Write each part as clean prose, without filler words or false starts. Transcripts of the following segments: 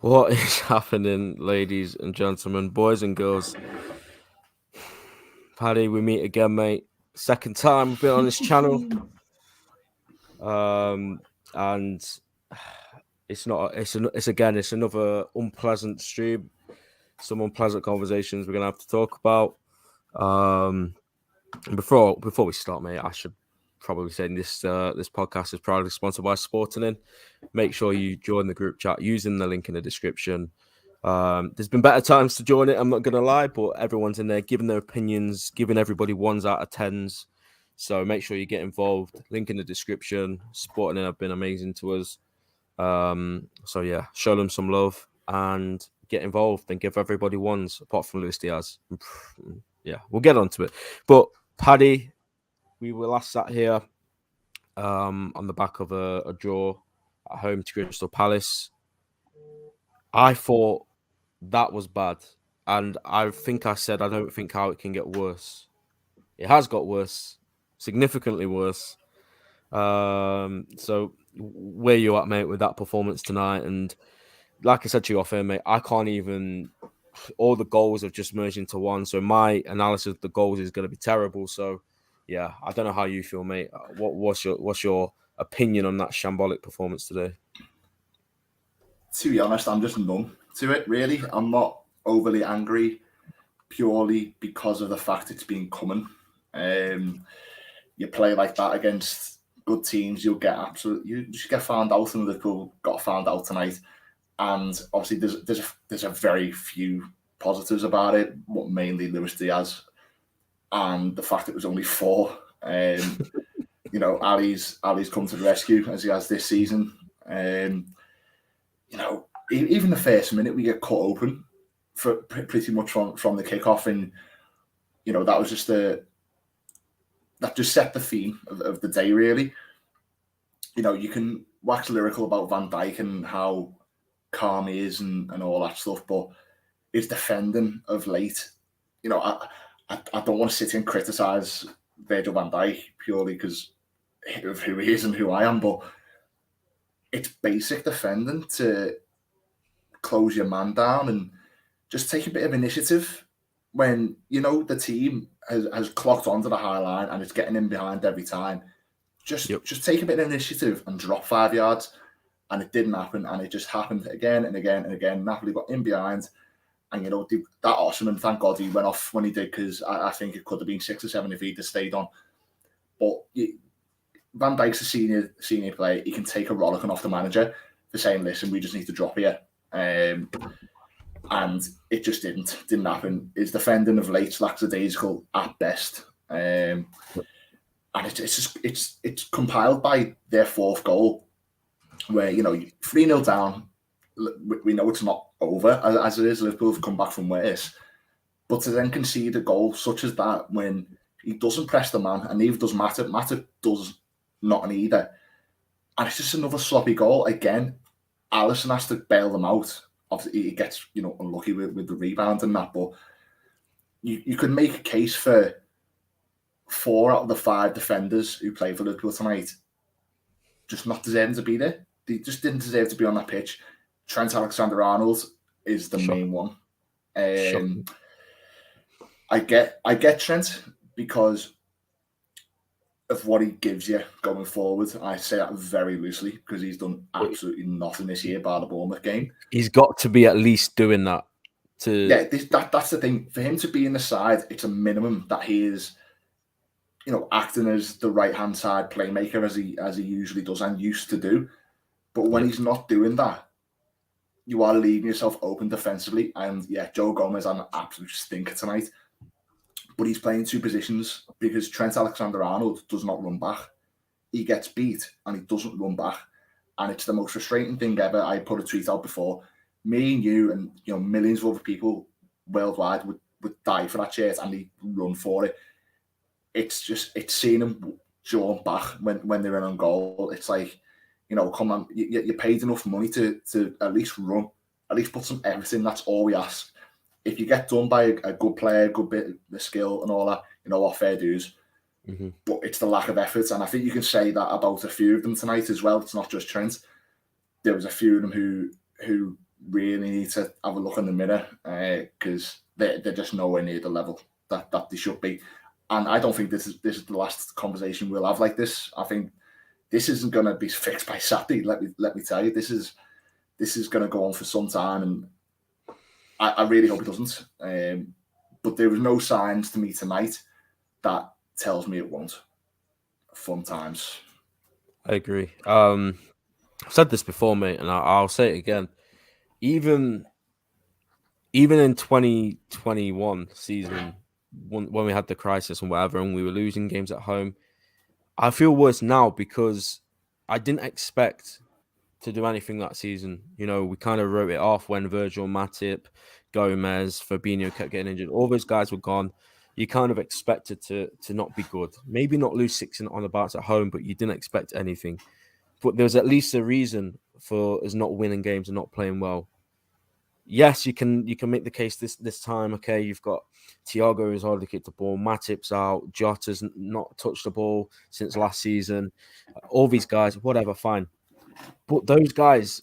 What is happening, ladies and gentlemen, boys and girls? Paddy, we meet again, mate. Second time we've been on this channel. And it's not. It's another unpleasant stream. Some unpleasant conversations we're gonna have to talk about. Before we start, mate, I should probably say this podcast is proudly sponsored by SPORTENING. Make sure you join the group chat using the link in the description. There's been better times to join it, I'm not gonna lie, but everyone's in there giving their opinions, giving everybody 1s out of 10s. So make sure you get involved. Link in the description. SPORTENING have been amazing to us. So yeah, show them some love and get involved and give everybody 1s, apart from Luis Diaz. Yeah, we'll get onto it. But Paddy, we were last sat here on the back of a draw at home to Crystal Palace. I thought that was bad. And I think I said I don't think how it can get worse. It has got worse, significantly worse. So where you at, mate, with that performance tonight? And like I said to you off air, mate, I can't even. All the goals have just merged into one. So my analysis of the goals is going to be terrible. So yeah, I don't know how you feel, mate. What's your opinion on that shambolic performance today? To be honest, I'm just numb to it, really. I'm not overly angry purely because of the fact it's been coming. You play like that against good teams, you just get found out, and Liverpool got found out tonight. And obviously, there's a very few positives about it, but mainly Luis Diaz and the fact it was only 4. Ali's come to the rescue as he has this season. Even the first minute we get cut open for pretty much from the kickoff, and that was that just set the theme of the day, really. You can wax lyrical about Van Dijk and how calm he is and all that stuff, but his defending of late, I don't want to sit and criticise Virgil van Dijk purely because of who he is and who I am, but it's basic defending to close your man down and just take a bit of initiative when the team has clocked onto the high line and it's getting in behind every time. Just take a bit of initiative and drop 5 yards, and it didn't happen, and it just happened again and again and again. Napoli got in behind, and that awesome, and thank God he went off when he did, because I think it could have been 6 or 7 if he'd have stayed on. But Van Dijk's a senior player. He can take a rollicking off the manager for saying, "Listen, we just need to drop here." And it just didn't happen. His defending of late lackadaisical at best, and it's compiled by their 4th goal, where 3-0 down. We know it's not over as it is. Liverpool have come back from worse, but to then concede a goal such as that when he doesn't press the man, and neither does Mata. Mata does not either, and it's just another sloppy goal again. Alisson has to bail them out. Obviously, he gets unlucky with the rebound and that, but you could make a case for 4 out of the 5 defenders who played for Liverpool tonight just not deserving to be there. They just didn't deserve to be on that pitch. Trent Alexander-Arnold is the main one. I get Trent because of what he gives you going forward. I say that very loosely because he's done absolutely nothing this year bar the Bournemouth game. He's got to be at least doing that. That's the thing. For him to be in the side, it's a minimum that he is, acting as the right-hand side playmaker as he usually does and used to do. But when he's not doing that, you are leaving yourself open defensively. And Joe Gomez had an absolute stinker tonight. But he's playing 2 positions because Trent Alexander-Arnold does not run back. He gets beat and he doesn't run back. And it's the most frustrating thing ever. I put a tweet out before. Me and you and millions of other people worldwide would die for that shirt and they run for it. It's seeing them drawn back when they're in on goal. It's like, come on, you paid enough money to at least run, at least put some effort in. That's all we ask. If you get done by a good player, a good bit of skill and all that, what fair dues. Mm-hmm. But it's the lack of effort. And I think you can say that about a few of them tonight as well. It's not just Trent. There was a few of them who really need to have a look in the mirror because they're just nowhere near the level that they should be. And I don't think this is the last conversation we'll have like this. I think this isn't going to be fixed by Saturday. Let me tell you, this is going to go on for some time, and I really hope it doesn't. But there was no signs to me tonight that tells me it won't. Fun times. I agree. I've said this before, mate, and I'll say it again. Even in 2021 season, when we had the crisis and whatever, and we were losing games at home, I feel worse now because I didn't expect to do anything that season. You know, we kind of wrote it off when Virgil, Matip, Gomez, Fabinho kept getting injured. All those guys were gone. You kind of expected to not be good. Maybe not lose 6 on the bounce at home, but you didn't expect anything. But there's at least a reason for us not winning games and not playing well. Yes, you can make the case this time. Okay, you've got Thiago who's hardly kicked the ball, Matip's out, Jota's not touched the ball since last season. All these guys, whatever, fine. But those guys,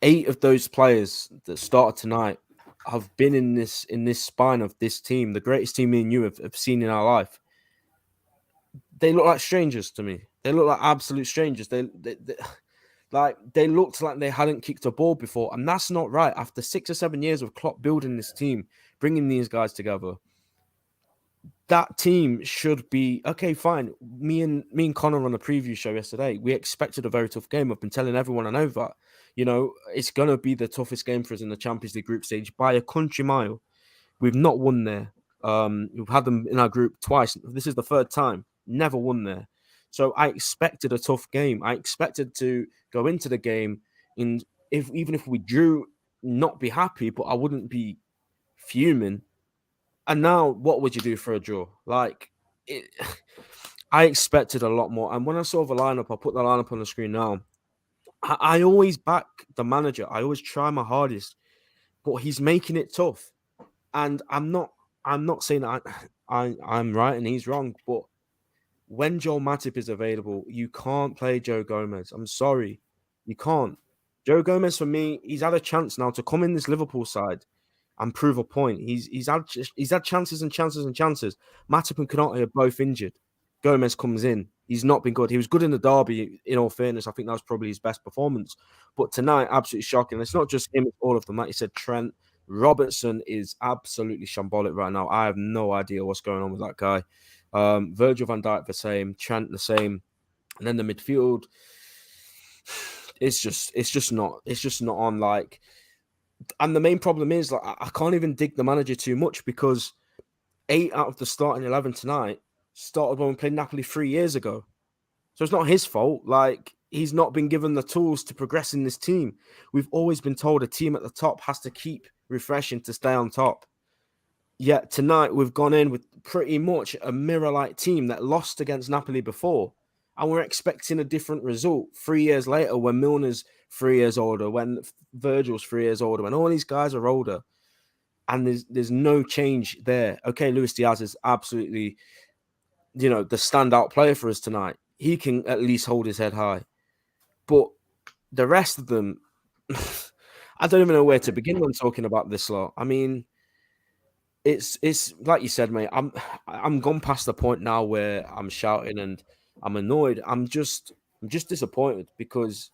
8 of those players that started tonight have been in this spine of this team, the greatest team me and you have seen in our life. They look like strangers to me. They look like absolute strangers. They looked like they hadn't kicked a ball before, and that's not right. After 6 or 7 years of Klopp building this team, bringing these guys together, that team should be okay. Fine. Me and Connor on the preview show yesterday, we expected a very tough game. I've been telling everyone I know that. You know, it's gonna be the toughest game for us in the Champions League group stage by a country mile. We've not won there. We've had them in our group twice. This is the 3rd time. Never won there. So I expected a tough game. I expected to go into the game and even if we drew, not be happy, but I wouldn't be fuming. And now, what would you do for a draw? I expected a lot more. And when I saw the lineup, I'll put the lineup on the screen now. I always back the manager. I always try my hardest, but he's making it tough. And I'm not saying that I'm right and he's wrong, but when Joel Matip is available, you can't play Joe Gomez. I'm sorry. You can't. Joe Gomez, for me, he's had a chance now to come in this Liverpool side and prove a point. He's had chances and chances and chances. Matip and Konate are both injured. Gomez comes in. He's not been good. He was good in the derby, in all fairness. I think that was probably his best performance. But tonight, absolutely shocking. It's not just him, it's all of them. Like you said, Trent, Robertson is absolutely shambolic right now. I have no idea what's going on with that guy. Virgil van Dijk the same, Trent the same, and then the midfield. It's just not on like. And the main problem is like I can't even dig the manager too much because 8 out of the starting 11 tonight started when we played Napoli 3 years ago. So it's not his fault. Like he's not been given the tools to progress in this team. We've always been told a team at the top has to keep refreshing to stay on top. Yet tonight we've gone in with pretty much a mirror-like team that lost against Napoli before. And we're expecting a different result 3 years later when Milner's 3 years older, when Virgil's 3 years older, when all these guys are older. And there's no change there. Okay, Luis Diaz is absolutely, the standout player for us tonight. He can at least hold his head high. But the rest of them, I don't even know where to begin when talking about this lot. I mean, it's like you said, mate. I'm gone past the point now where I'm shouting and I'm annoyed. I'm just disappointed because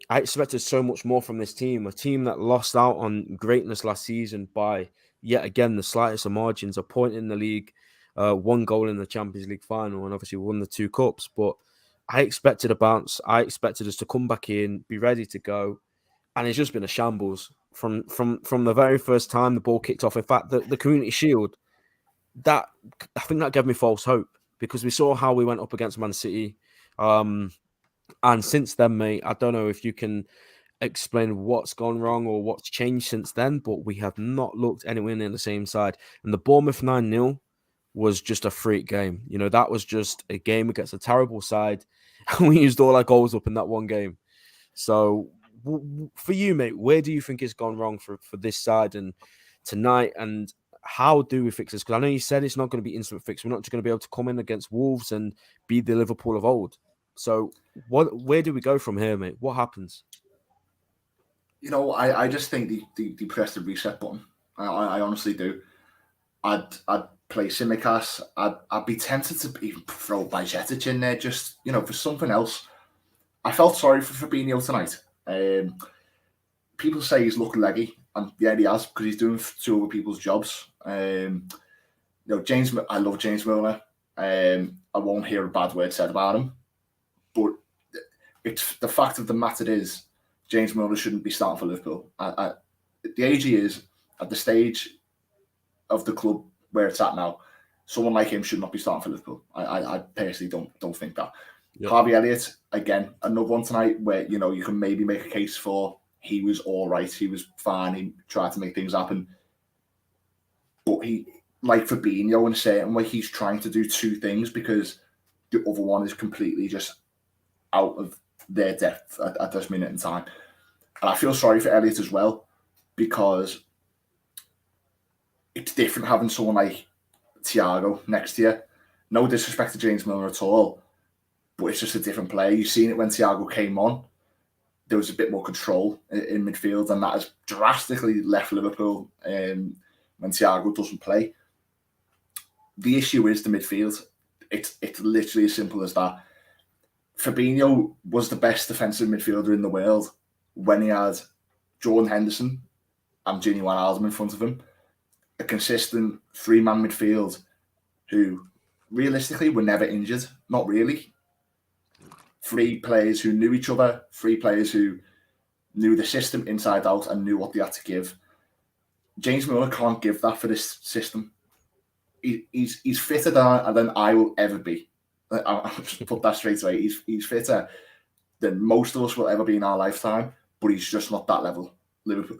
I expected so much more from this team. A team that lost out on greatness last season by yet again the slightest of margins. A point in the league, 1 goal in the Champions League final, and obviously won the 2 cups. But I expected a bounce. I expected us to come back in, be ready to go, and it's just been a shambles from the very first time the ball kicked off. In fact, the Community Shield, that I think that gave me false hope because we saw how we went up against Man City. And since then, mate, I don't know if you can explain what's gone wrong or what's changed since then, but we have not looked anywhere near the same side. And the Bournemouth 9-0 was just a freak game. That was just a game against a terrible side. And we used all our goals up in that one game. So for you, mate, where do you think it's gone wrong for this side and tonight? And how do we fix this? Because I know you said it's not going to be instant fix. We're not just going to be able to come in against Wolves and be the Liverpool of old. So where do we go from here, mate? What happens? I just think they pressed the reset button. I honestly do. I'd play Simicast. I'd be tempted to even throw Bajcetic in there, just for something else. I felt sorry for Fabinho tonight. People say he's looking leggy, and yeah, he has, because he's doing two other people's jobs. James. I love James Milner. I won't hear a bad word said about him, but it's the fact of the matter is James Milner shouldn't be starting for Liverpool. At the age he is, at the stage of the club where it's at now, someone like him should not be starting for Liverpool. I personally don't think that. Yep. Harvey Elliott, again, another one tonight where you can maybe make a case for he was all right, he was fine, he tried to make things happen, but he, like Fabinho in a certain way, he's trying to do two things because the other one is completely just out of their depth at this minute in time. And I feel sorry for Elliott as well, because it's different having someone like Thiago next to you. No disrespect to James Milner at all, but it's just a different player. You've seen it when Thiago came on. There was a bit more control in midfield, and that has drastically left Liverpool when Thiago doesn't play. The issue is the midfield. It's literally as simple as that. Fabinho was the best defensive midfielder in the world when he had Jordan Henderson and Gini Wijnaldum in front of him. A consistent three-man midfield who realistically were never injured. Not really. Three players who knew each other, three players who knew the system inside out and knew what they had to give. James Milner can't give that for this system. He's fitter than I will ever be. I'll just put that straight away. He's fitter than most of us will ever be in our lifetime, but he's just not that level. Liverpool.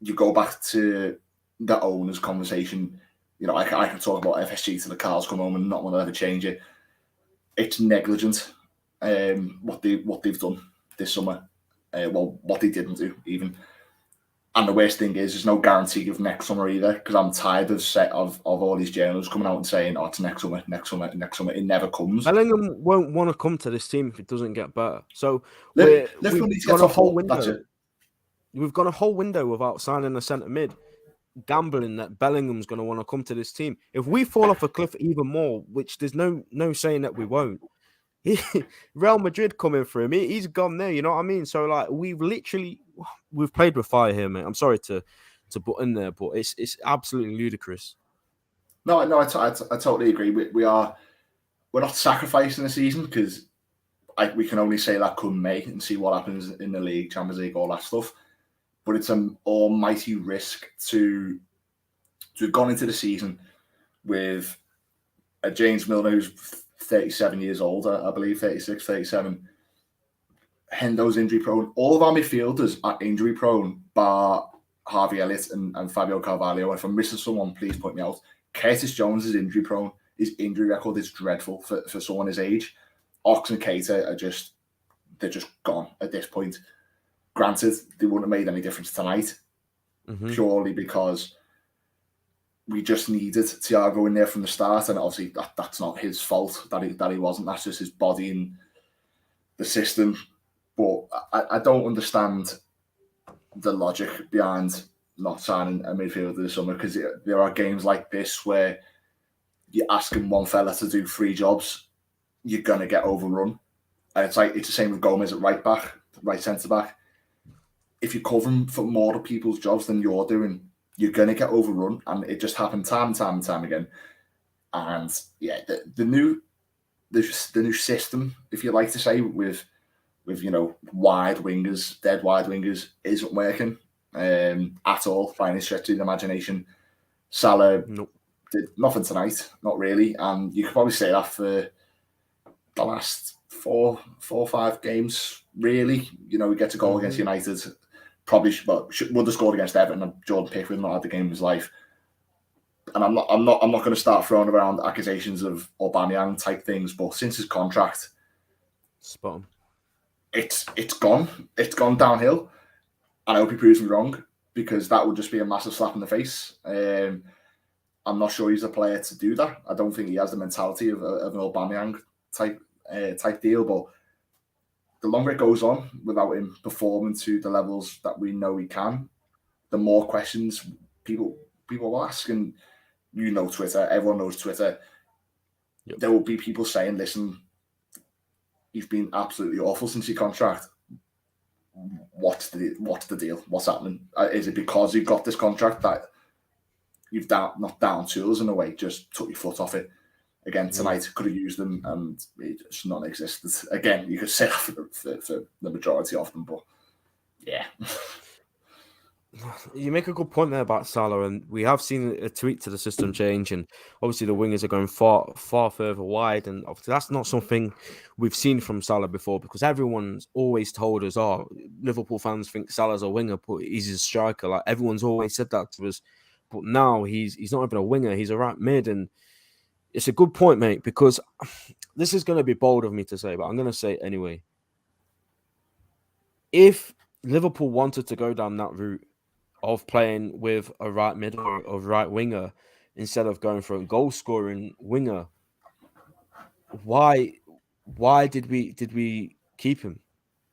You go back to the owners' conversation. I can talk about FSG till the cows come home and not want to ever change it. It's negligent. What they've done this summer. What they didn't do even. And the worst thing is, there's no guarantee of next summer either, because I'm tired of all these journalists coming out and saying, "Oh, it's next summer." It never comes. Bellingham won't want to come to this team if it doesn't get better. So we've got a whole window. We've got a whole window without signing a centre mid, gambling that Bellingham's going to want to come to this team. If we fall off a cliff even more, which there's no saying that we won't, Real Madrid coming for him, he's gone there. You know what I mean? So like we've played with fire here, mate. I'm sorry to put in there, but it's absolutely ludicrous. No, I totally agree. We're not sacrificing the season, because we can only say that come May and see what happens in the league, Champions League, all that stuff. But it's an almighty risk to have gone into the season with a James Milner who's 37 years old, I believe, 36, 37. Hendo's injury prone. All of our midfielders are injury prone, bar Harvey Elliott and Fabio Carvalho. If I'm missing someone, please point me out. Curtis Jones is injury prone. His injury record is dreadful for someone his age. Ox and Keita they're just gone at this point. Granted, they wouldn't have made any difference tonight, purely because we just needed Thiago in there from the start, and obviously that's not his fault that he wasn't. That's just his body and the system. But I don't understand the logic behind not signing a midfielder this summer, because there are games like this where you're asking one fella to do three jobs, you're gonna get overrun. And it's the same with Gomez at right centre back. If you're covering for more of people's jobs than you're doing, you're gonna get overrun, and it just happened time and time again. And yeah, the new system, if you like to say, with wide wingers, dead wide wingers, isn't working at all by any stretch of the imagination. Salah did nothing tonight, not really, and you could probably say that for the last four or five games, really. We get a goal against United. Probably would have scored against Everton, and Jordan Pickford not had the game of his life. And I'm not going to start throwing around accusations of Aubameyang type things, but since his contract, spot on. It's gone downhill. And I hope he proves me wrong, because that would just be a massive slap in the face. I'm not sure he's a player to do that. I don't think he has the mentality of an Aubameyang type deal, but the longer it goes on without him performing to the levels that we know he can, the more questions people will ask. And you know Twitter, everyone knows Twitter. Yep. There will be people saying, listen, he's been absolutely awful since your contract. What's the deal? What's happening? Is it because you've got this contract that you've not down tools in a way, just took your foot off it? Again, tonight could have used them and it's non-existent. Again, you could say that for the majority of them, but yeah. You make a good point there about Salah, and we have seen a tweak to the system change, and obviously the wingers are going far further wide, and obviously that's not something we've seen from Salah before, because everyone's always told us, oh, Liverpool fans think Salah's a winger, but he's a striker. Like, everyone's always said that to us, but now he's not even a winger, he's a right mid. And it's a good point, mate, because this is going to be bold of me to say, but I'm going to say it anyway. If Liverpool wanted to go down that route of playing with a right mid or a right winger instead of going for a goal scoring winger, why did we keep him?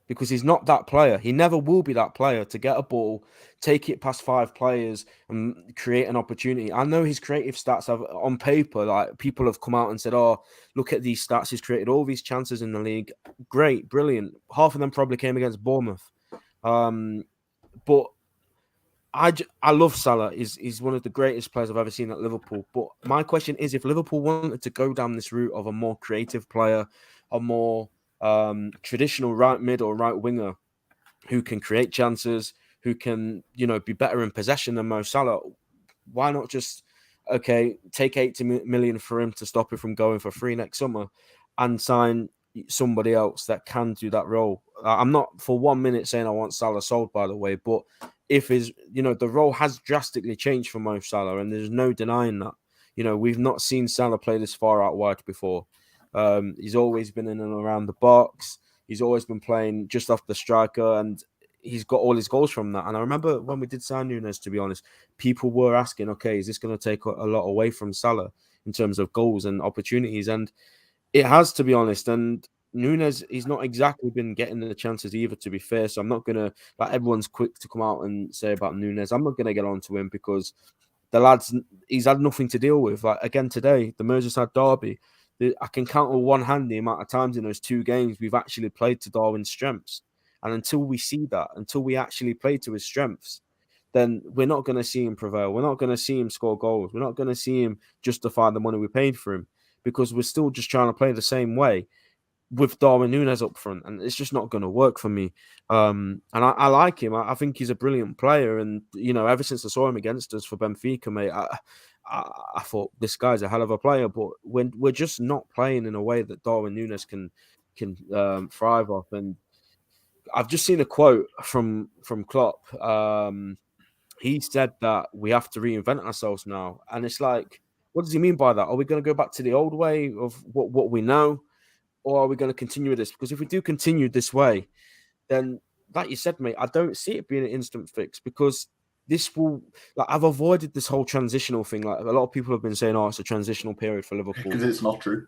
Because he's not that player. He never will be that player to get a ball, take it past 5 players and create an opportunity. I know his creative stats have, on paper, like, people have come out and said, oh, look at these stats. He's created all these chances in the league. Great, brilliant. Half of them probably came against Bournemouth. But I love Salah. He's one of the greatest players I've ever seen at Liverpool. But my question is, if Liverpool wanted to go down this route of a more creative player, a more traditional right mid or right winger who can create chances, who can, be better in possession than Mo Salah, why not just, take 80 million for him to stop him from going for free next summer and sign somebody else that can do that role? I'm not for 1 minute saying I want Salah sold, by the way, but if the role has drastically changed for Mo Salah, and there's no denying that. We've not seen Salah play this far out wide before. He's always been in and around the box. He's always been playing just off the striker, and he's got all his goals from that. And I remember when we did sign Nunes, to be honest, people were asking, okay, is this going to take a lot away from Salah in terms of goals and opportunities? And it has, to be honest. And Nunes, he's not exactly been getting the chances either, to be fair. So I'm not going to, like, everyone's quick to come out and say about Nunes, I'm not going to get on to him, because the lad's, he's had nothing to deal with. Like, again, today, the Merseyside derby, I can count on one hand the amount of times in those 2 games we've actually played to Darwin's strengths. And until we see that, until we actually play to his strengths, then we're not going to see him prevail. We're not going to see him score goals. We're not going to see him justify the money we paid for him, because we're still just trying to play the same way with Darwin Núñez up front, and it's just not going to work for me. And I like him. I think he's a brilliant player, and ever since I saw him against us for Benfica, mate, I thought this guy's a hell of a player. But when we're just not playing in a way that Darwin Núñez can thrive off, and I've just seen a quote from Klopp. He said that we have to reinvent ourselves now, and it's like, what does he mean by that? Are we going to go back to the old way of what we know? Or are we going to continue with this? Because if we do continue this way, then, like you said, mate, I don't see it being an instant fix, because this will, like, I've avoided this whole transitional thing. Like, a lot of people have been saying, oh, it's a transitional period for Liverpool. Because it's not true.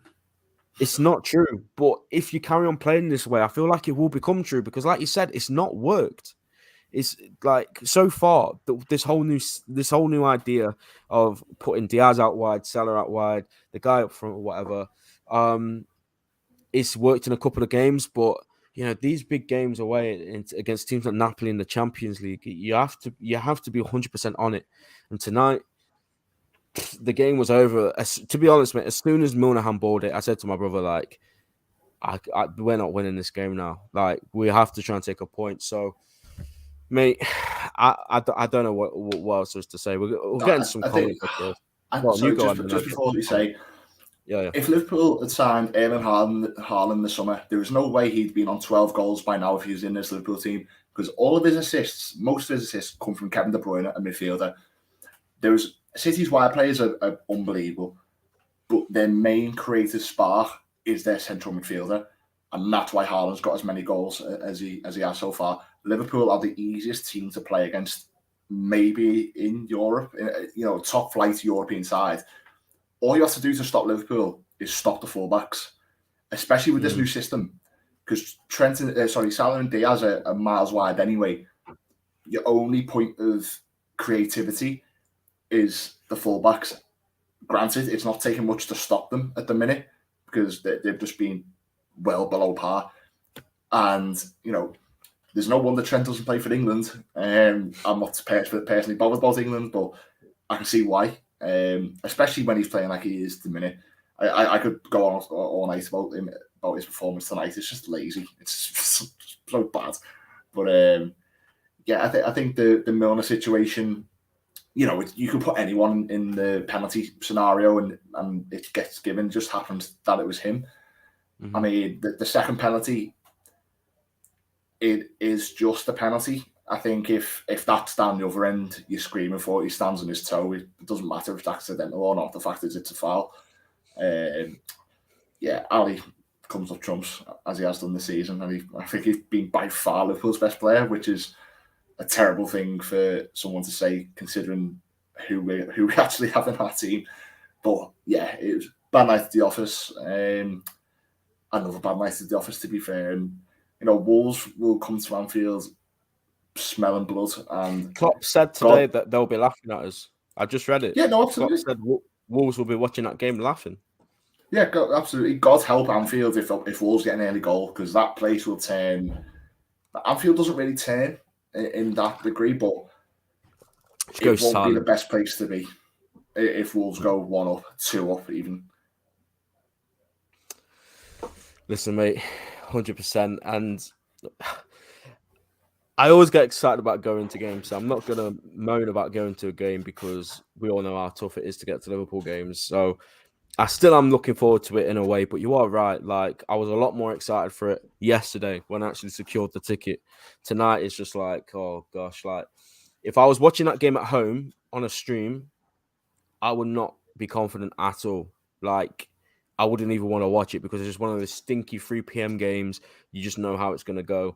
It's not true. But if you carry on playing this way, I feel like it will become true, because, like you said, it's not worked. It's like, so far, this whole new idea of putting Diaz out wide, Salah out wide, the guy up front or whatever, it's worked in a couple of games, but these big games away against teams like Napoli in the Champions League, you have to be 100% on it. And tonight, the game was over. To be honest, mate, as soon as Milner handballed it, I said to my brother, like, we're not winning this game now. Like, we have to try and take a point. So, mate, I don't know what else is to say. We're getting some comments. Just before you say. Yeah. If Liverpool had signed Erling Haaland this summer, there was no way he'd been on 12 goals by now if he was in this Liverpool team, because all of his assists, most of his assists, come from Kevin De Bruyne, a midfielder. City's wide players are unbelievable, but their main creative spark is their central midfielder, and that's why Haaland's got as many goals as he has so far. Liverpool are the easiest team to play against, maybe in Europe, top flight European side. All you have to do to stop Liverpool is stop the fullbacks, especially with this new system. because Salah and Diaz are miles wide anyway. Your only point of creativity is the fullbacks. Granted, it's not taking much to stop them at the minute because they've just been well below par. And, there's no wonder Trent doesn't play for England. I'm not personally bothered about England, but I can see why, especially when he's playing like he is at the minute. I could go on all night about his performance tonight. It's just lazy. It's so bad. But I think the Milner situation, you could put anyone in the penalty scenario and it gets given. It just happened that it was him. Mm-hmm. I mean, the second penalty, it is just a penalty. I think if that's down the other end, you're screaming for it. He stands on his toe. It doesn't matter if it's accidental or not. The fact is it's a foul. Ali comes up trumps as he has done this season, and I think he's been by far Liverpool's best player, which is a terrible thing for someone to say considering who we actually have in our team. But yeah, it was a bad night at the office. Another bad night at the office, to be fair. And Wolves will come to Anfield smelling blood. And Klopp said today that they'll be laughing at us. I just read it. Yeah, no, absolutely. Klopp said Wolves will be watching that game laughing. Yeah, absolutely. God help Anfield if Wolves get an early goal, because that place will turn. Anfield doesn't really turn in that degree, but it won't be the best place to be if Wolves go 1-up, 2-up even. Listen, mate, 100%. And I always get excited about going to games, so I'm not going to moan about going to a game because we all know how tough it is to get to Liverpool games. So I still am looking forward to it in a way, but you are right. Like, I was a lot more excited for it yesterday when I actually secured the ticket. Tonight it's just like, oh gosh, like if I was watching that game at home on a stream, I would not be confident at all. Like, I wouldn't even want to watch it because it's just one of those stinky 3 p.m. games. You just know how it's going to go.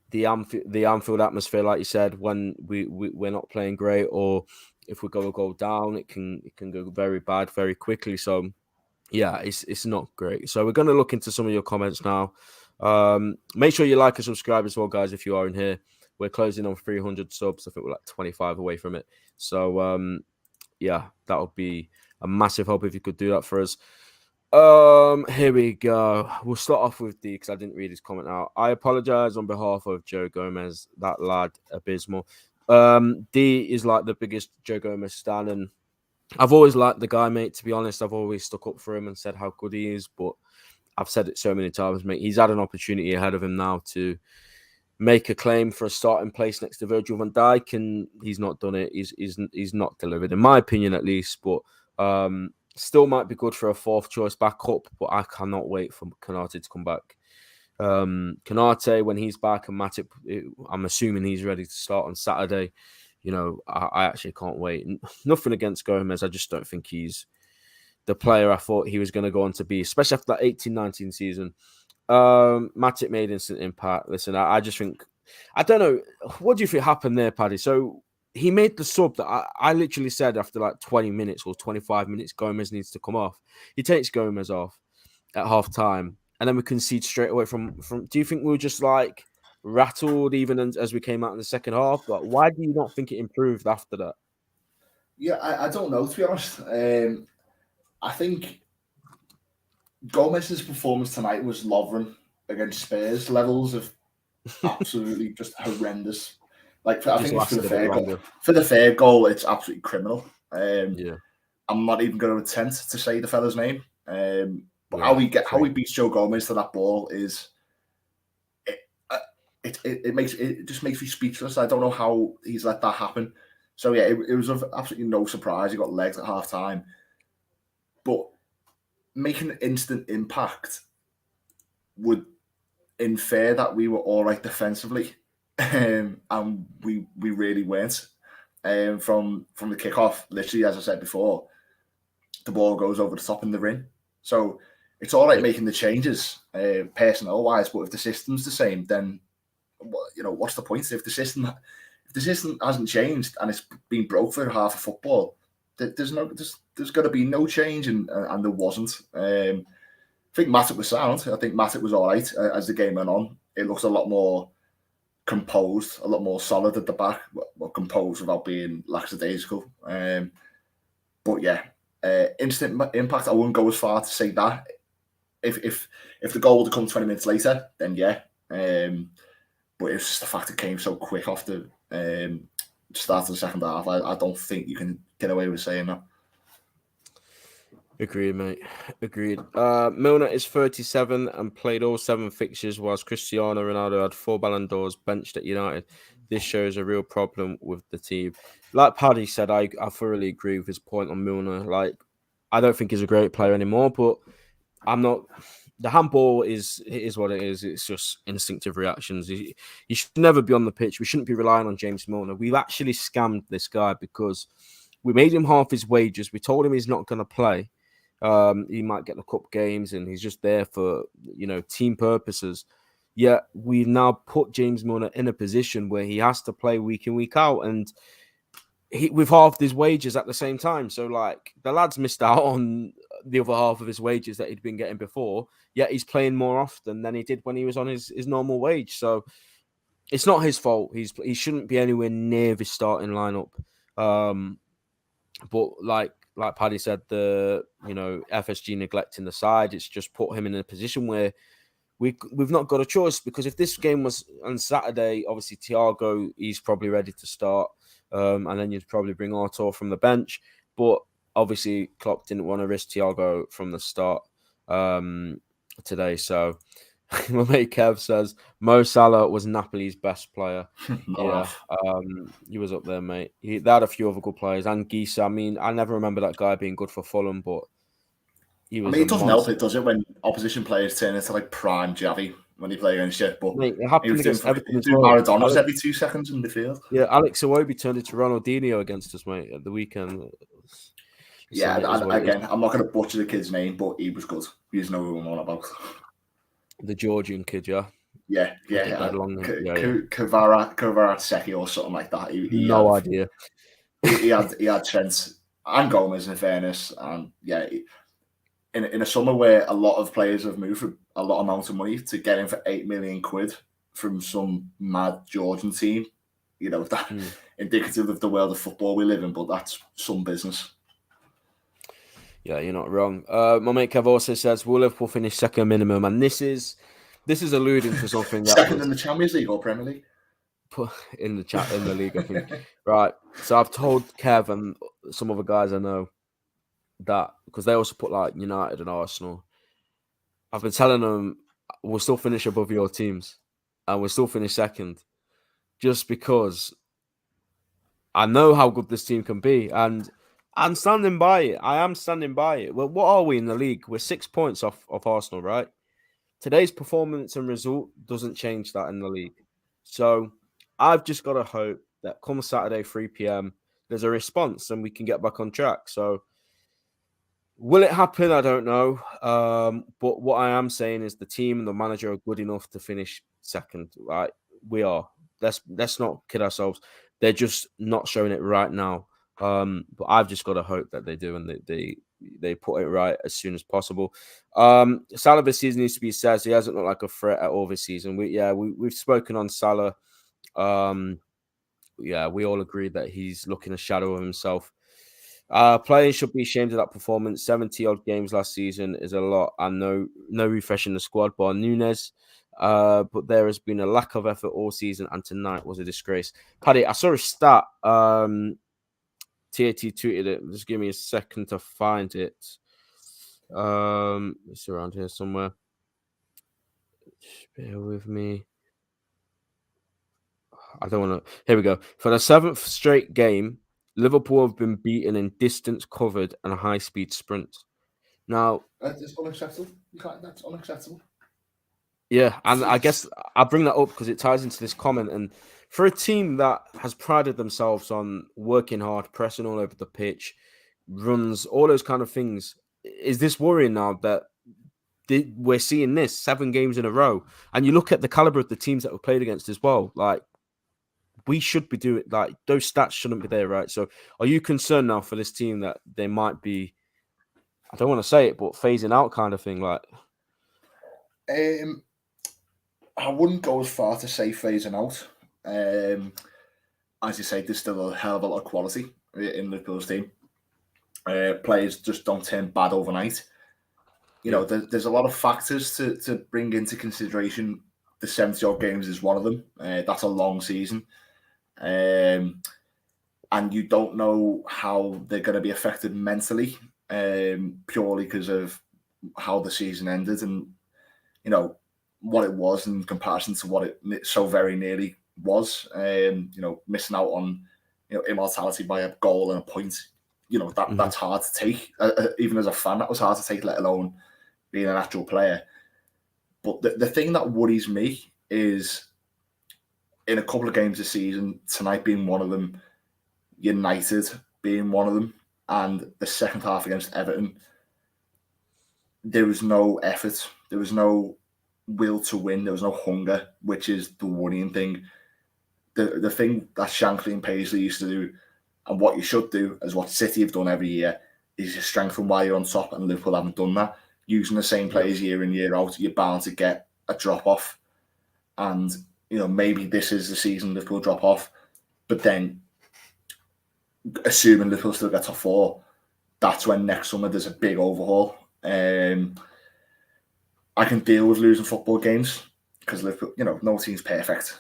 The Anfield atmosphere, like you said, when we're not playing great, or if we go down, it can go very bad very quickly. So yeah, it's not great. So we're going to look into some of your comments now. Make sure you like and subscribe as well, guys, if you are in here. We're closing on 300 subs. I think we're like 25 away from it. So yeah, that would be a massive help if you could do that for us. Here we go. We'll start off with D because I didn't read his comment out. I apologize on behalf of Joe Gomez. That lad, abysmal. D is like the biggest Joe Gomez stan, and I've always liked the guy, mate. To be honest, I've always stuck up for him and said how good he is. But I've said it so many times, mate. He's had an opportunity ahead of him now to make a claim for a starting place next to Virgil van Dijk, and he's not done it. He's not delivered, in my opinion, at least. But still might be good for a fourth choice backup. But I cannot wait for Konate to come back. Konate, when he's back, and Matip, I'm assuming he's ready to start on Saturday. I actually can't wait. Nothing against Gomez. I just don't think he's the player I thought he was going to go on to be, especially after that 18-19 season. Matip made instant impact. Listen, I just think, I don't know. What do you think happened there, Paddy? So he made the sub that I literally said after like 20 minutes or 25 minutes, Gomez needs to come off. He takes Gomez off at half time, and then we concede straight away from. Do you think we were just like rattled even as we came out in the second half? But why do you not think it improved after that? Yeah, I don't know, to be honest. I think Gomez's performance tonight was Lovren against Spurs levels of absolutely just horrendous. Like, I think for the third goal, it's absolutely criminal. Yeah, I'm not even going to attempt to say the fella's name. But how he beats Joe Gomez to that ball is it just makes me speechless. I don't know how he's let that happen. So yeah, it was absolutely no surprise. He got legs at half time, but making an instant impact would infer that we were all right defensively, and we really weren't. From the kickoff, literally, as I said before, the ball goes over the top in the ring. So it's all right making the changes, personnel wise, but if the system's the same, then what's the point? If the system hasn't changed and it's been broke for half of football, there's got to be no change, and there wasn't. think Matic was sound. I think Matic was all right as the game went on. It looks a lot more composed, a lot more solid at the back, well, composed without being lackadaisical. But yeah, instant impact. I wouldn't go as far to say that. If the goal would have come 20 minutes later, then yeah. But it's just the fact it came so quick off the start of the second half. I don't think you can get away with saying that. Agreed, mate. Agreed. Milner is 37 and played all 7 fixtures, whilst Cristiano Ronaldo had 4 Ballon d'Ors benched at United. This shows a real problem with the team. Like Paddy said, I thoroughly agree with his point on Milner. Like, I don't think he's a great player anymore, but I'm not. The handball is what it is. It's just instinctive reactions. He should never be on the pitch. We shouldn't be relying on James Milner. We've actually scammed this guy because we made him half his wages. We told him he's not going to play. He might get the cup games and he's just there for, team purposes. Yet we've now put James Milner in a position where he has to play week in, week out. And we've halved his wages at the same time. So, the lad's missed out on the other half of his wages that he'd been getting before. Yet he's playing more often than he did when he was on his normal wage. So it's not his fault. He shouldn't be anywhere near the starting lineup. But like Paddy said, the FSG neglecting the side, it's just put him in a position where we've not got a choice, because if this game was on Saturday, obviously Thiago, he's probably ready to start, and then you'd probably bring Artur from the bench. But obviously Klopp didn't want to risk Thiago from the start today. So my mate Kev says Mo Salah was Napoli's best player. Yeah, he was up there, mate. They had a few other good players, and Gisa. I mean, I never remember that guy being good for Fulham, but he was. It doesn't help, it does it, when opposition players turn into prime Javi when he play against you. But mate, it happened against Everton as well. Maradona's every 2 seconds in the field. Yeah, Alex Iwobi turned into Ronaldinho against us, mate, at the weekend. Yeah, again, I'm not going to butcher the kid's name, but he was good. You just know who I'm on about. The Georgian kid, yeah? Yeah. Kvaratskhelia or something like that. No idea. He had Trent and Gomez, in fairness. And yeah, in a summer where a lot of players have moved for a lot amount of money, to get him for 8 million quid from some mad Georgian team, that indicative of the world of football we live in, but that's some business. Yeah, you're not wrong. My mate Kev also says, will Liverpool finish second minimum? And this is alluding to something that second in the Champions League or Premier League? In the league, I think. Right. So I've told Kev and some other guys I know that, because they also put United and Arsenal. I've been telling them we'll still finish above your teams and we'll still finish second, just because I know how good this team can be, and I'm standing by it. I am standing by it. Well, what are we in the league? We're 6 points off Arsenal, right? Today's performance and result doesn't change that in the league. So I've just got to hope that come Saturday, 3 p.m., there's a response and we can get back on track. So will it happen? I don't know. But what I am saying is the team and the manager are good enough to finish second, right? We are. Let's not kid ourselves. They're just not showing it right now. But I've just got to hope that they do, and they put it right as soon as possible. Salah this season needs to be said. He hasn't looked like a threat at all this season. We've spoken on Salah. We all agree that he's looking a shadow of himself. Players should be ashamed of that performance. 70-odd games last season is a lot, and no refresh in the squad bar Nunes. But there has been a lack of effort all season, and tonight was a disgrace. Paddy, I saw a stat. TAT tweeted it. Just give me a second to find it. It's around here somewhere. Just bear with me. I don't want to. Here we go. For the 7th straight game, Liverpool have been beaten in distance covered and high-speed sprints. Now, that's unacceptable. That's unacceptable. Yeah, and I guess I bring that up because it ties into this comment. And for a team that has prided themselves on working hard, pressing all over the pitch, runs, all those kind of things, is this worrying now that we're seeing this 7 games in a row? And you look at the caliber of the teams that we've played against as well. We should be doing, those stats shouldn't be there, right? So are you concerned now for this team that they might be, I don't want to say it, but phasing out kind of thing? I wouldn't go as far to say phasing out. As you say, there's still a hell of a lot of quality in Liverpool's team. Players just don't turn bad overnight. There's a lot of factors to bring into consideration. The 70-odd games is one of them. That's a long season. And you don't know how they're going to be affected mentally, purely because of how the season ended and, what it was in comparison to what it so very nearly was. Missing out on, immortality by a goal and a point. That's hard to take. Even as a fan, that was hard to take, let alone being an actual player. But the thing that worries me is in a couple of games this season, tonight being one of them, United being one of them, and the second half against Everton, there was no effort. There was no will to win. There was no hunger, which is the worrying thing. The thing that Shankly and Paisley used to do, and what you should do, as what City have done every year, is you strengthen while you're on top, and Liverpool haven't done that. Using the same players year in, year out, you're bound to get a drop-off. And, maybe this is the season Liverpool drop off. But then, assuming Liverpool still get top four, that's when next summer there's a big overhaul. I can deal with losing football games because Liverpool, no team's perfect.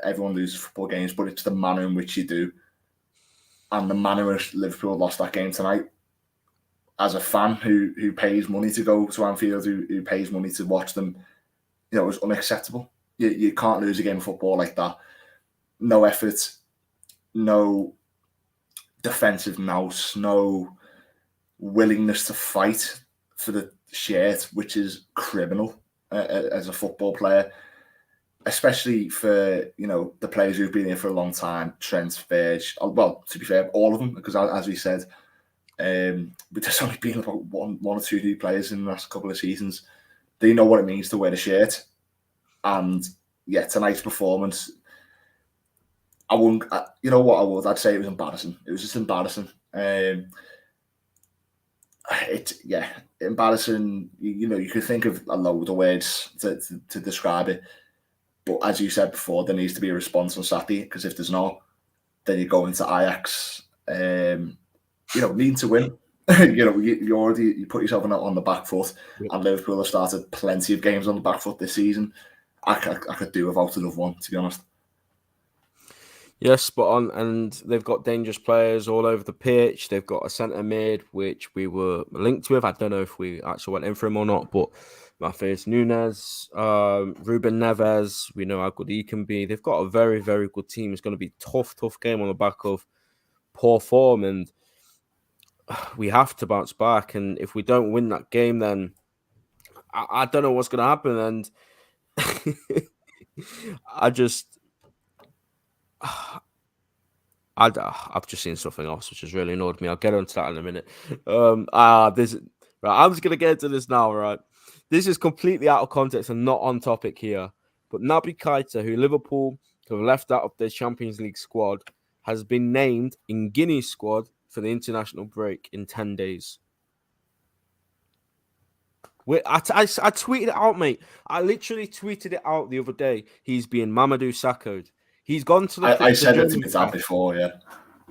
Everyone loses football games, but it's the manner in which you do. And the manner in which Liverpool lost that game tonight, as a fan who pays money to go to Anfield, who pays money to watch them, it was unacceptable. You can't lose a game of football like that. No effort, no defensive nous, no willingness to fight for the shirt, which is criminal as a football player, especially for the players who've been here for a long time. Trent, Verge, well, to be fair, all of them, because as we said, but there's only been about one or two new players in the last couple of seasons. They know what it means to wear the shirt, and tonight's performance, I wouldn't. You know what I would? I'd say it was embarrassing. It was just embarrassing. Embarrassing. You could think of a load of words to describe it, but as you said before, there needs to be a response on Saturday, because if there's not, then you go into Ajax. Needing to win. You put yourself on the back foot, and Liverpool have started plenty of games on the back foot this season. I could do without another one, to be honest. Yes, spot on. And they've got dangerous players all over the pitch. They've got a centre mid, which we were linked with. I don't know if we actually went in for him or not, but Matheus Nunes, Ruben Neves, we know how good he can be. They've got a very, very good team. It's going to be a tough game on the back of poor form, and we have to bounce back. And if we don't win that game, then I don't know what's going to happen. And I've just seen something else which has really annoyed me. I'll get onto that in a minute. I'm just gonna get into this now, right? This is completely out of context and not on topic here. But Naby Keita, who Liverpool have left out of their Champions League squad, has been named in Guinea's squad for the international break in 10 days. I tweeted it out, mate. I literally tweeted it out the other day. He's being Mamadou Sakho'd. He's gone to the. I said it to me that before, yeah.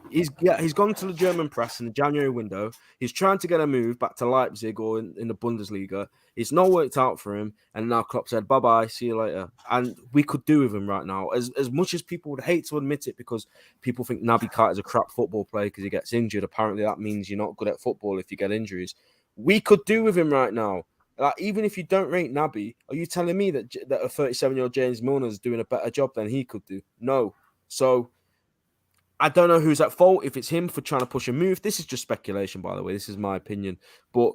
He's gone to the German press in the January window. He's trying to get a move back to Leipzig or in the Bundesliga. It's not worked out for him, and now Klopp said, bye-bye, see you later. And we could do with him right now. As much as people would hate to admit it, because people think Naby Keita is a crap football player because he gets injured. Apparently that means you're not good at football if you get injuries. We could do with him right now. Like, even if you don't rate Naby, are you telling me that a 37-year-old James Milner is doing a better job than he could do? No. So I don't know who's at fault, if it's him for trying to push a move. This is just speculation, by the way. This is my opinion. But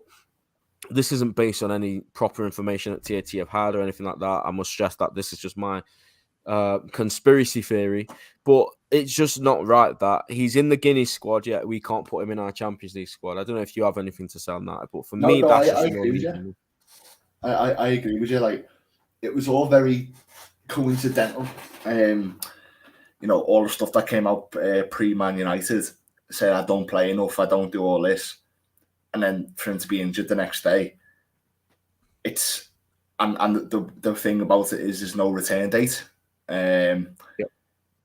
this isn't based on any proper information that TAT have had or anything like that. I must stress that this is just my conspiracy theory. But it's just not right that he's in the Guinea squad, yet we can't put him in our Champions League squad. I don't know if you have anything to say on that. But for me, that's just I agree with you. I agree with you. Like, it was all very coincidental. All the stuff that came out pre-Man United, saying I don't play enough, I don't do all this, and then for him to be injured the next day, it's And the thing about it is there's no return date. Yep.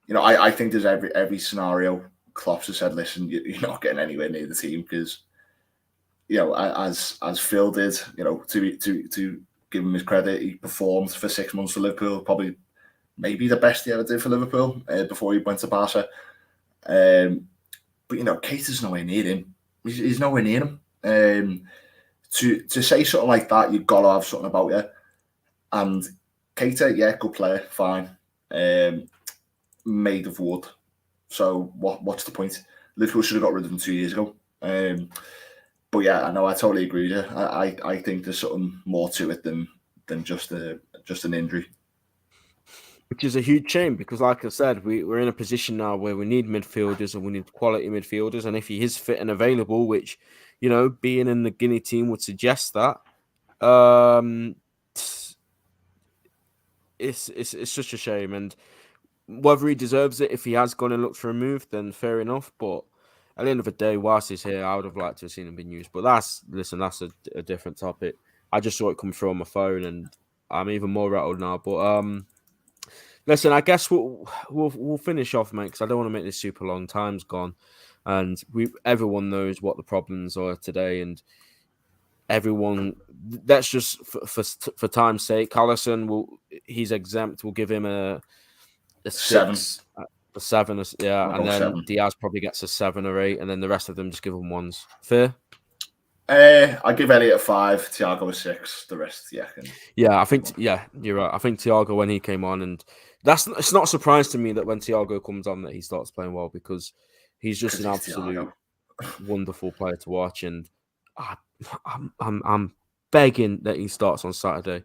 You know, I think there's every scenario Klopp has said, listen, you're not getting anywhere near the team because, you know, as Phil did, you know, to give him his credit, he performed for 6 months for Liverpool, probably maybe the best he ever did for Liverpool before he went to Barca. But you know, Keita's nowhere near him. He's nowhere near him. To say something like that, you've got to have something about you. And Keita, yeah, good player, fine. Made of wood. So what's the point? Liverpool should have got rid of him 2 years ago. But yeah, I know, I totally agree with you. I think there's something more to it than just an injury. Which is a huge shame because, like I said, we're in a position now where we need midfielders and we need quality midfielders. And if he is fit and available, which, you know, being in the Guinea team would suggest that, it's such a shame. And whether he deserves it, if he has gone and looked for a move, then fair enough. But at the end of the day, whilst he's here, I would have liked to have seen him being used. But that's a different topic. I just saw it come through on my phone, and I'm even more rattled now. But listen, I guess we'll finish off, mate, because I don't want to make this super long. Time's gone, and everyone knows what the problems are today, and everyone. That's just for time's sake. Allison he's exempt. We'll give him a 6, a 7, yeah, and then 7. Diaz probably gets a 7 or 8, and then the rest of them just give him 1s. Fair. I give Elliot a 5, Thiago a 6. The rest, yeah. I think you're right. I think Thiago, when he came on, and it's not a surprise to me that when Thiago comes on that he starts playing well, because he's just an absolute wonderful player to watch, and I'm begging that he starts on Saturday.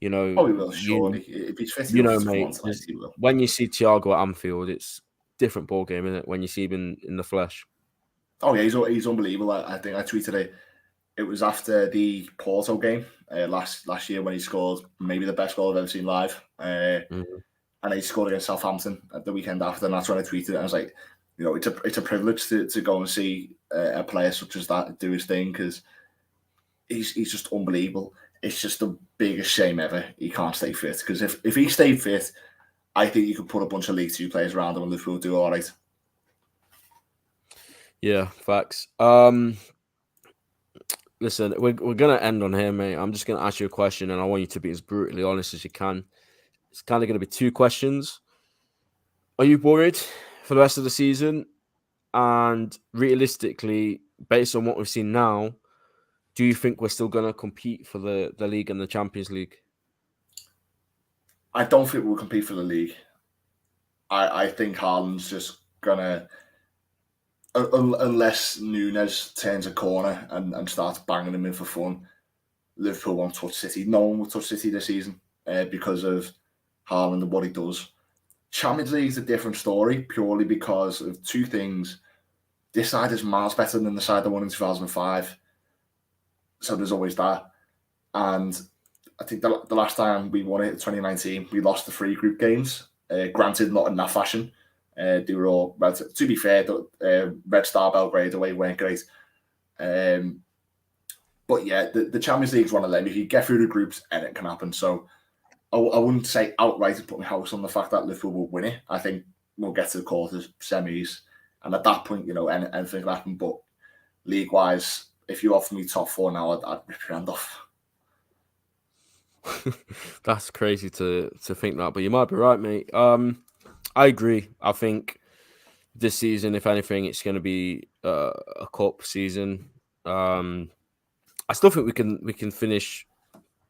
You know, he will, surely. If he's fit, mate, he will. When you see Thiago at Anfield, it's a different ball game, isn't it? When you see him in the flesh. Oh yeah, he's unbelievable. I think I tweeted it. It was after the Porto game last year when he scored maybe the best goal I've ever seen live. And he scored against Southampton at the weekend after, and that's when I tweeted it. I was like, you know, it's a privilege to go and see a player such as that do his thing, because he's just unbelievable. It's just the biggest shame ever he can't stay fit, because if he stayed fit, I think you could put a bunch of League Two players around him and Liverpool do all right. Yeah, facts. Listen, we're going to end on here, mate. I'm just going to ask you a question, and I want you to be as brutally honest as you can. It's kind of going to be 2 questions. Are you worried for the rest of the season? And realistically, based on what we've seen now, do you think we're still going to compete for the league and the Champions League? I don't think we'll compete for the league. I think Haaland's just going to, unless Núñez turns a corner and starts banging him in for fun, Liverpool won't touch City. No one will touch City this season because of Haaland and what he does. Champions League is a different story, purely because of 2 things. This side is miles better than the side that won in 2005. So there's always that. And I think the last time we won it in 2019, we lost the 3 group games. Granted, not in that fashion. They were all, to be fair, Red Star Belgrade away weren't great. But yeah, the Champions League is one of them. If you get through the groups, anything can happen. So I wouldn't say outright to put my house on the fact that Liverpool will win it. I think we'll get to the quarters, semis, and at that point, you know, anything can happen. But league-wise, if you offer me top 4 now, I'd rip your hand off. That's crazy to think that, but you might be right, mate. I agree. I think this season, if anything, it's going to be a cup season. I still think we can finish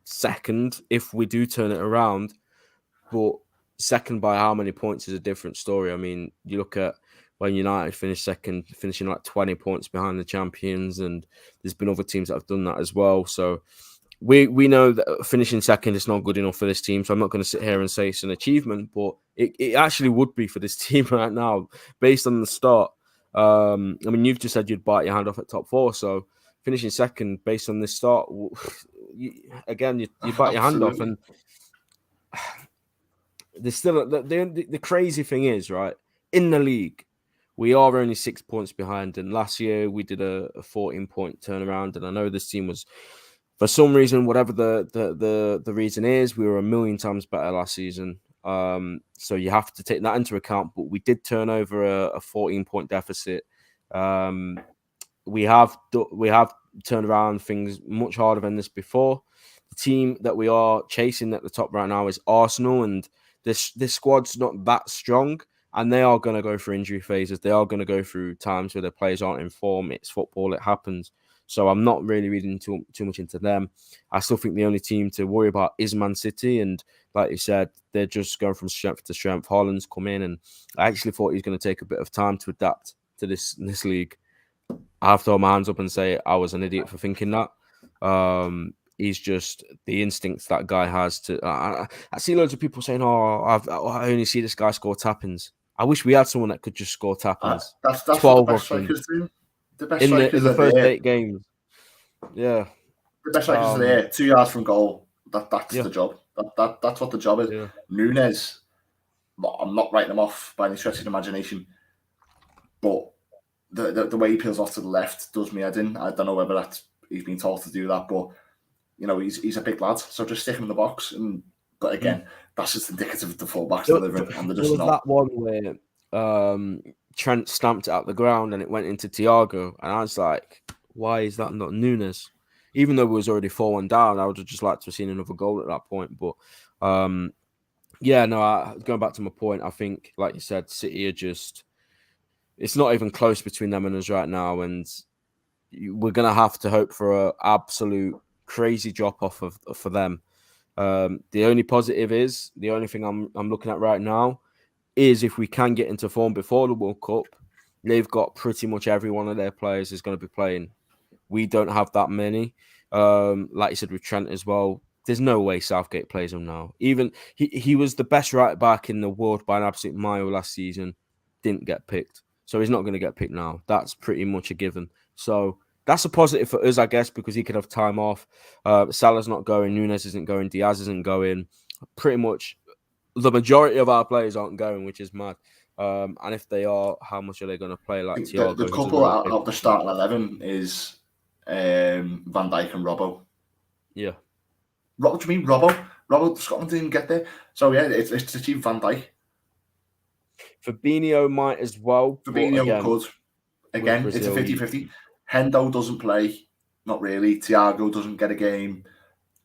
second if we do turn it around, but second by how many points is a different story. I mean, you look at when United finished second, finishing like 20 points behind the champions, and there's been other teams that have done that as well. So we know that finishing second is not good enough for this team. So I'm not going to sit here and say it's an achievement, but it actually would be for this team right now, based on the start. I mean, you've just said you'd bite your hand off at top 4, so finishing second based on this start, you bite your hand off. And there's still the crazy thing is, right, in the league, we are only 6 points behind. And last year we did a 14-point turnaround. And I know this team was For some reason, whatever the reason is, we were a million times better last season. So you have to take that into account. But we did turn over a 14-point deficit. We have turned around things much harder than this before. The team that we are chasing at the top right now is Arsenal, and this squad's not that strong, and they are going to go through injury phases. They are going to go through times where their players aren't in form. It's football; it happens. So I'm not really reading too much into them. I still think the only team to worry about is Man City, and like you said, they're just going from strength to strength. Haaland's come in, and I actually thought he's going to take a bit of time to adapt to this league. I have to hold my hands up and say I was an idiot for thinking that. He's just the instincts that guy has to. I see loads of people saying, "Oh, I only see this guy score tap-ins." I wish we had someone that could just score tap-ins. That's what the 12 best of them strikers do. The best in strikers the are first there. 8 games. Yeah, The best strikers are there. 2 yards from goal. That's Yeah. the job. That's what the job is. yeah. Nunes, I'm not writing him off by any stretch of the imagination, but the way he peels off to the left does me head in. I don't know whether that's he's been told to do that, but you know he's a big lad, so just stick him in the box. But again, that's just indicative of the fullbacks delivering, and they're just There was not. that one where Trent stamped it out the ground and it went into Thiago, and I was like, "Why is that not Nunes?" Even though we was already 4-1 down, I would have just liked to have seen another goal at that point. But yeah, no. Going back to my point, I think, like you said, City are just—it's not even close between them and us right now, and we're gonna have to hope for an absolute crazy drop off for them. The only positive is the only thing I'm looking at right now is if we can get into form before the World Cup, they've got pretty much every one of their players is going to be playing. We don't have that many. Like you said with Trent as well, there's no way Southgate plays him now. Even he was the best right back in the world by an absolute mile last season, didn't get picked. So he's not going to get picked now. That's pretty much a given. So that's a positive for us, I guess, because he could have time off. Salah's not going, Nunes isn't going, Diaz isn't going. Pretty much the majority of our players aren't going, which is mad. And if they are, how much are they going to play? Like Thiago, The couple out of the starting 11 is Van Dijk and Robbo. Yeah. What do you mean, Robbo? Robbo, Scotland didn't get there. So yeah, it's Steve Van Dijk. Fabinho might as well. Fabinho could. Again, it's a 50-50. Hendo doesn't play. Not really. Thiago doesn't get a game.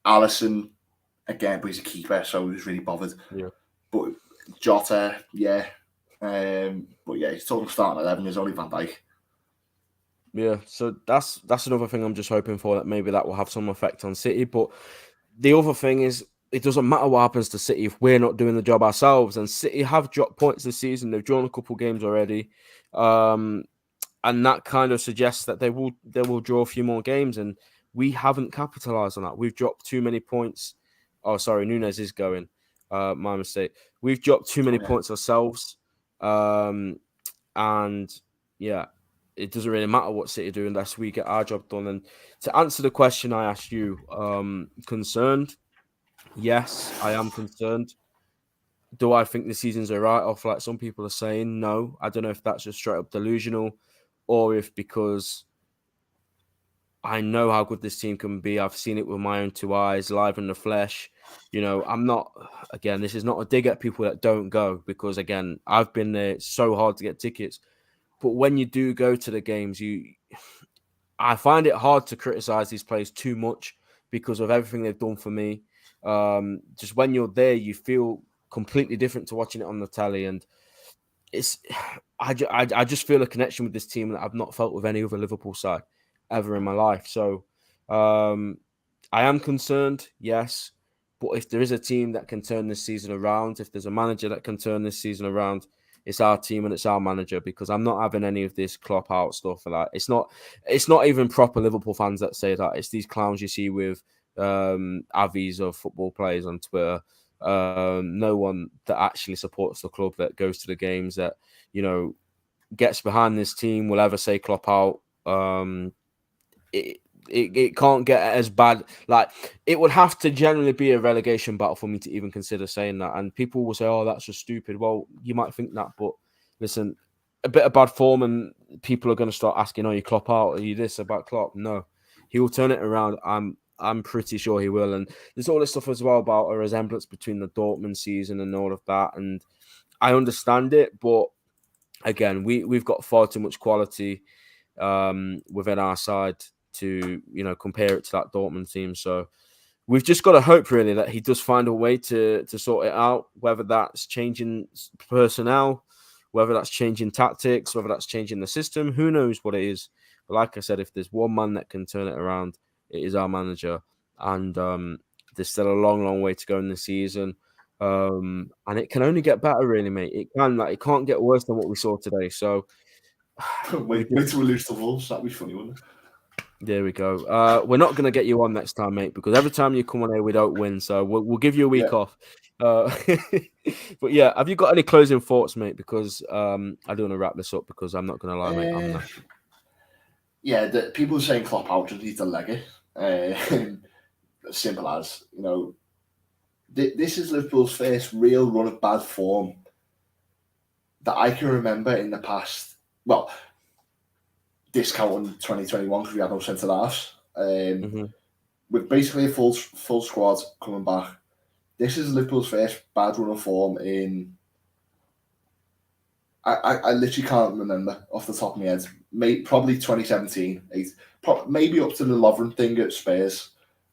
Alisson, again, but he's a keeper, so he was really bothered. Yeah. But Jota, yeah. But yeah, he's talking starting 11. There's only Van Dijk. Yeah, so that's another thing I'm just hoping for, that maybe that will have some effect on City. But the other thing is, it doesn't matter what happens to City if we're not doing the job ourselves. And City have dropped points this season. They've drawn a couple games already. And that kind of suggests that they will draw a few more games, and we haven't capitalized on that. We've dropped too many points. Oh, sorry, Nunes is going. My mistake. We've dropped too many points ourselves. And yeah, it doesn't really matter what City do unless we get our job done. And to answer the question I asked you, concerned? Yes, I am concerned. Do I think the season's a write-off like some people are saying? No. I don't know if that's just straight up delusional, or if because I know how good this team can be. I've seen it with my own 2 eyes, live in the flesh. You know, I'm not, again, this is not a dig at people that don't go, because, again, I've been there. It's so hard to get tickets. But when you do go to the games, I find it hard to criticize these players too much because of everything they've done for me. Just when you're there, you feel completely different to watching it on the telly. And I just feel a connection with this team that I've not felt with any other Liverpool side ever in my life. So I am concerned, yes. But if there is a team that can turn this season around, if there's a manager that can turn this season around, it's our team and it's our manager, because I'm not having any of this Klopp out stuff for that. It's not even proper Liverpool fans that say that. It's these clowns you see with avies of football players on Twitter. No one that actually supports the club, that goes to the games, that, you know, gets behind this team will ever say Klopp out. It can't get as bad. Like, it would have to generally be a relegation battle for me to even consider saying that. And people will say, "Oh, that's just stupid." Well, you might think that, but listen, a bit of bad form and people are going to start asking, "Are you Klopp out? Are you this about Klopp?" No, he will turn it around. I'm I'm pretty sure he will. And there's all this stuff as well about a resemblance between the Dortmund season and all of that. And I understand it, but again, we've got far too much quality within our side to, compare it to that Dortmund team. So we've just got to hope really that he does find a way to sort it out, whether that's changing personnel, whether that's changing tactics, whether that's changing the system. Who knows what it is? But like I said, if there's one man that can turn it around, it is our manager. And there's still a long, long way to go in the season. And it can only get better, really, mate. It can't get worse than what we saw today. So wait till we lose to Wolves. That'd be funny, wouldn't it? There we go. We're not going to get you on next time, mate, because every time you come on here, we don't win. So we'll give you a week off. But yeah, have you got any closing thoughts, mate? Because I do want to wrap this up because I'm not going to lie, mate. I'm not. Yeah, the people saying Klopp out just need to leg it. Simple as, this is Liverpool's first real run of bad form that I can remember in the past. Well, discounting 2021 because we had no centre halves. With basically a full squad coming back, this is Liverpool's first bad run of form in. I literally can't remember off the top of my head. Probably 2017, maybe up to the Lovren thing at Spurs.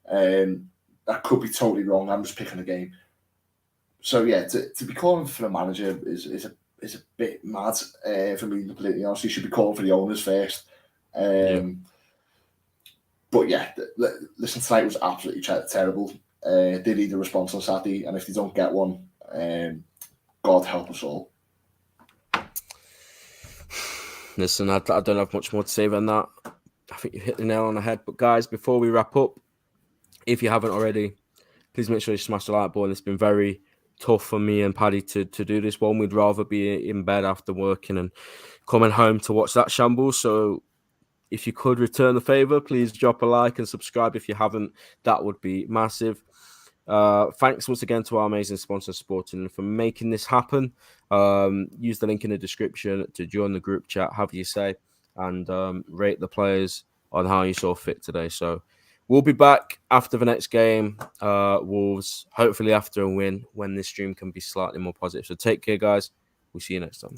That could be totally wrong. I'm just picking a game. So yeah, to be calling for the manager is a bit mad for me, completely honest. You should be calling for the owners first. But yeah, listen, tonight was absolutely terrible. They need a response on Saturday, and if they don't get one, God help us all. Listen, I don't have much more to say than that. I think you hit the nail on the head. But guys, before we wrap up, if you haven't already, please make sure you smash the like button. It's been very tough for me and Paddy to do this one. We'd rather be in bed after working and coming home to watch that shambles. So if you could return the favor, please drop a like and subscribe if you haven't. That would be massive. Thanks once again to our amazing sponsor, Sporting, for making this happen. Use the link in the description to join the group chat, have you say, and rate the players on how you saw fit today. So we'll be back after the next game, Wolves, hopefully after a win, when this stream can be slightly more positive. So take care, guys. We'll see you next time.